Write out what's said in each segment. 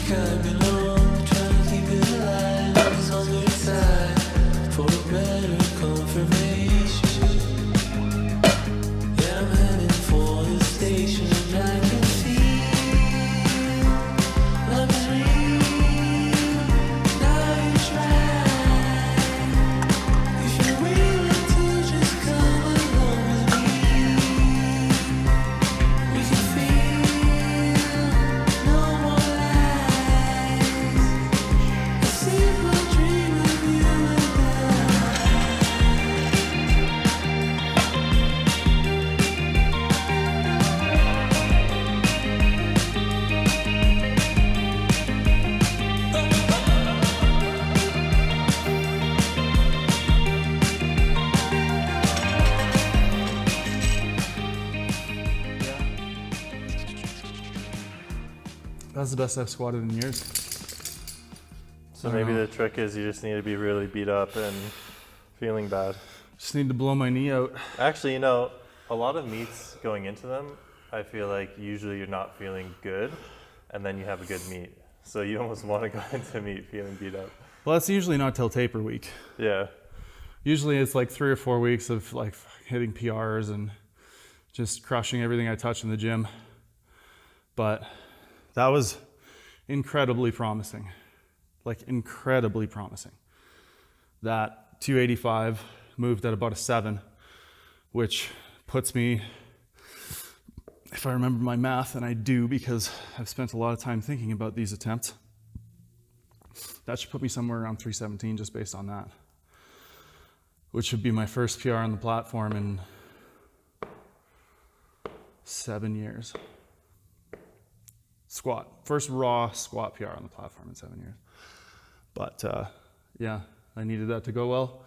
can't be long, trying to keep it alive. It's on your side for a better confirmation. Yeah, I'm heading for the station. I can feel love is real. Now you try. If you're willing to just come along with me, we can feel no more lies. A simple dream of you and That's the best I've squatted in years. So I don't maybe know. the trick is you just need to be really beat up and feeling bad. Just need to blow my knee out. Actually, you know, a lot of meets going into them, I feel like usually you're not feeling good, and then you have a good meet. So you almost want to go into meet feeling beat up. Well, that's usually not till taper week. Yeah. Usually it's like 3 or 4 weeks of like hitting PRs and just crushing everything I touch in the gym. But that was incredibly promising. Like incredibly promising. That 285 moved at about a 7, which puts me, if I remember my math, and I do because I've spent a lot of time thinking about these attempts, that should put me somewhere around 317 just based on that, which should be my first PR on the platform in 7 years. Squat. First raw squat PR on the platform in 7 years. But yeah, I needed that to go well.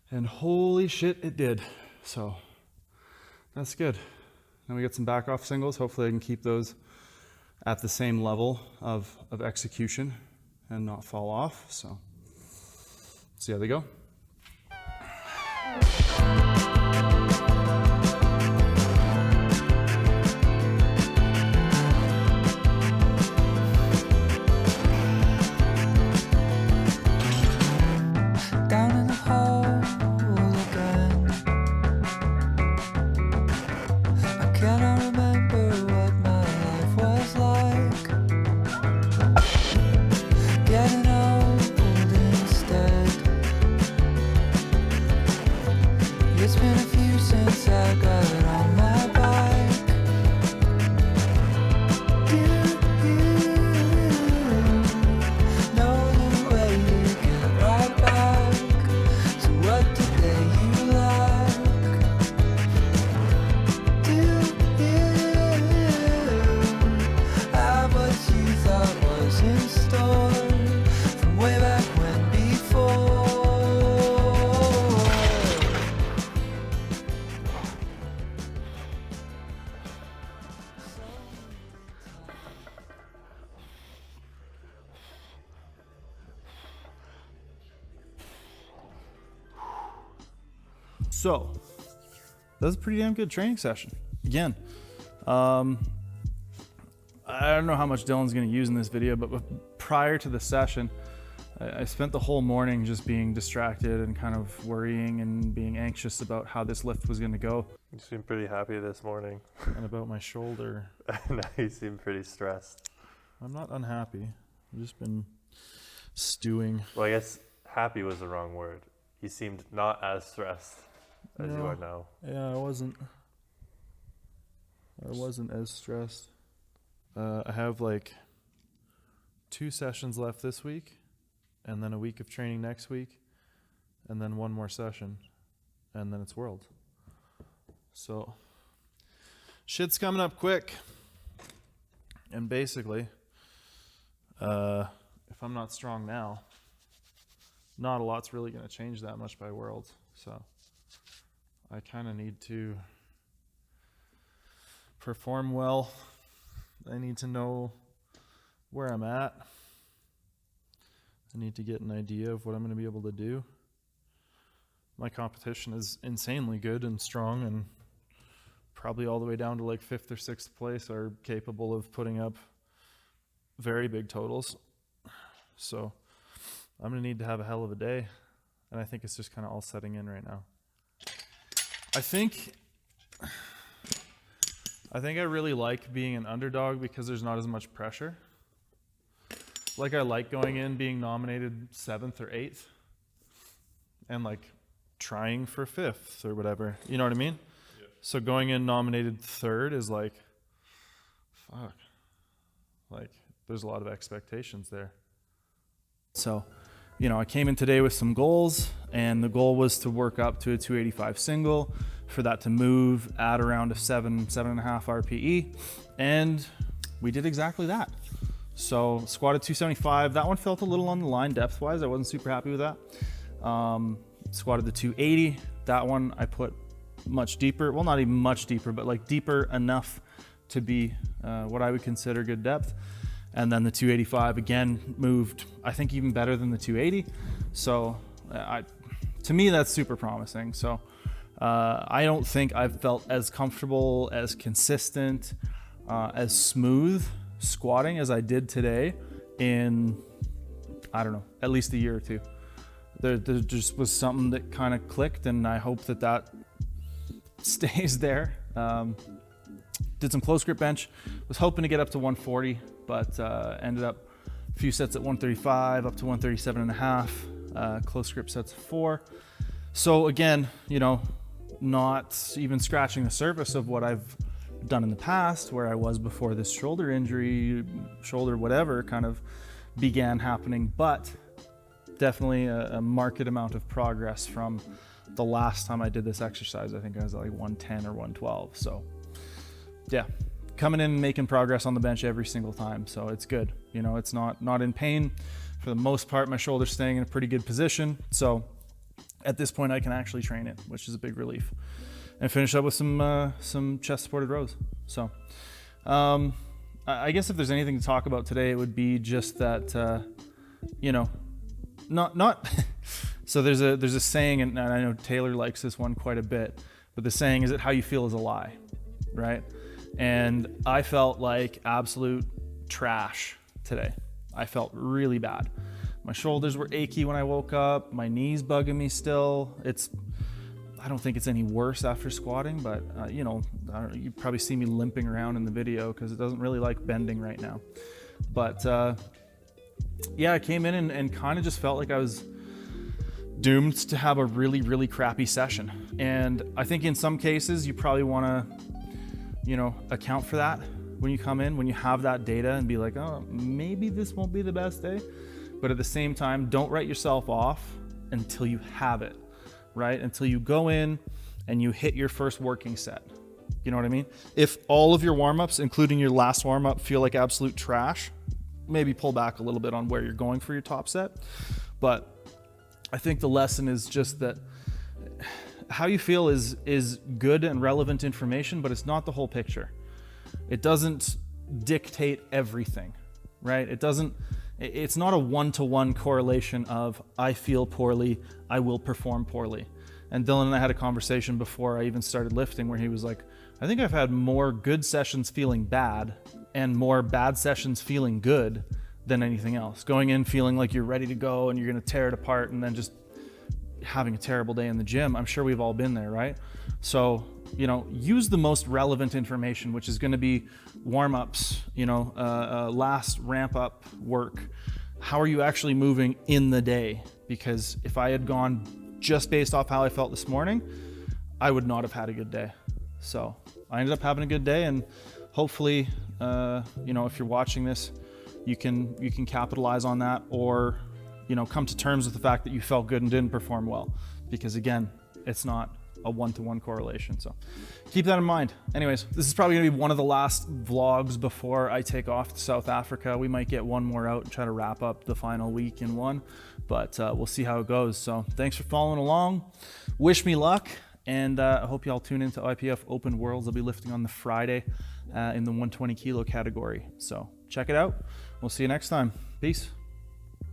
And holy shit, it did. So that's good. Now we get some back off singles. Hopefully I can keep those at the same level of execution and not fall off. So see how they go. down in the hole again. I cannot remember what my life was like. Getting old instead. It's been a few since I got on my bike. Do you know the way to get right back to what today you like? Do you have what you thought was in store from way back when before? So that was a pretty damn good training session. Again, I don't know how much Dylan's going to use in this video, but prior to the session, I spent the whole morning just being distracted and kind of worrying and being anxious about how this lift was going to go. You seem pretty happy this morning. And about my shoulder. Now you seem pretty stressed. I'm not unhappy. I've just been stewing. Well, I guess happy was the wrong word. You seemed not as stressed as you No. are now. Yeah, I wasn't as stressed. I have like 2 sessions left this week, and then a week of training next week, and then 1 more session, and then it's World. So shit's coming up quick. And basically, if I'm not strong now, not a lot's really going to change that much by World. So I kind of need to perform well. I need to know where I'm at. I need to get an idea of what I'm going to be able to do. My competition is insanely good and strong, and probably all the way down to like 5th or 6th place are capable of putting up very big totals. So I'm going to need to have a hell of a day. And I think it's just kind of all setting in right now. I think I really like being an underdog because there's not as much pressure. Like I like going in being nominated 7th or 8th and like trying for 5th or whatever. You know what I mean? Yeah. So going in nominated 3rd is like, fuck. Like there's a lot of expectations there. So, you know, I came in today with some goals, and the goal was to work up to a 285 single, for that to move at around a 7.5 RPE, and we did exactly that. So squatted 275. That one felt a little on the line depth-wise. I wasn't super happy with that. Squatted the 280. That one I put much deeper. Well, not even much deeper, but like deeper enough to be what I would consider good depth. And then the 285 again moved, I think, even better than the 280. So to me, that's super promising. So I don't think I've felt as comfortable, as consistent, as smooth squatting as I did today in, I don't know, at least a year or two. There just was something that kind of clicked, and I hope that stays there. Did some close grip bench, was hoping to get up to 140, but ended up a few sets at 135, up to 137.5, close grip sets of 4. So again, you know, not even scratching the surface of what I've done in the past, where I was before this shoulder injury, shoulder whatever kind of began happening, but definitely a marked amount of progress from the last time I did this exercise. I think I was at like 110 or 112. So yeah, coming in and making progress on the bench every single time. So it's good. You know, it's not in pain. For the most part, my shoulder's staying in a pretty good position. So at this point I can actually train it, which is a big relief. And finish up with some chest supported rows. So I guess if there's anything to talk about today, it would be just that, you know, not so there's a saying, and I know Taylor likes this one quite a bit, but the saying is that how you feel is a lie, right? And I felt like absolute trash today. I felt really bad. My shoulders were achy when I woke up. My knees bugging me still. I don't think it's any worse after squatting, but you know, you probably see me limping around in the video because it doesn't really like bending right now. But yeah, I came in and kind of just felt like I was doomed to have a really, really crappy session. And I think in some cases you probably want to, you know, account for that when you come in, when you have that data and be like, oh, maybe this won't be the best day. But at the same time, don't write yourself off until you have it, right? Until you go in and you hit your first working set. You know what I mean? If all of your warm-ups, including your last warm-up, feel like absolute trash, maybe pull back a little bit on where you're going for your top set. But I think the lesson is just that how you feel is good and relevant information, but it's not the whole picture. It doesn't dictate everything, right? It's not a one-to-one correlation of I feel poorly, I will perform poorly. And Dylan and I had a conversation before I even started lifting where he was like, I think I've had more good sessions feeling bad and more bad sessions feeling good than anything else. Going in feeling like you're ready to go and you're going to tear it apart and then just having a terrible day in the gym. I'm sure we've all been there, right? So, you know, use the most relevant information, which is going to be warm-ups, you know, last ramp-up work. How are you actually moving in the day? Because if I had gone just based off how I felt this morning, I would not have had a good day. So I ended up having a good day, and hopefully, you know, if you're watching this, you can capitalize on that, or, you know, come to terms with the fact that you felt good and didn't perform well. Because again, it's not a one-to-one correlation. So keep that in mind. Anyways, this is probably gonna be one of the last vlogs before I take off to South Africa. We might get one more out and try to wrap up the final week in one, but we'll see how it goes. So thanks for following along. Wish me luck. And I hope you all tune into IPF Open Worlds. I'll be lifting on the Friday in the 120 kilo category. So check it out. We'll see you next time. Peace.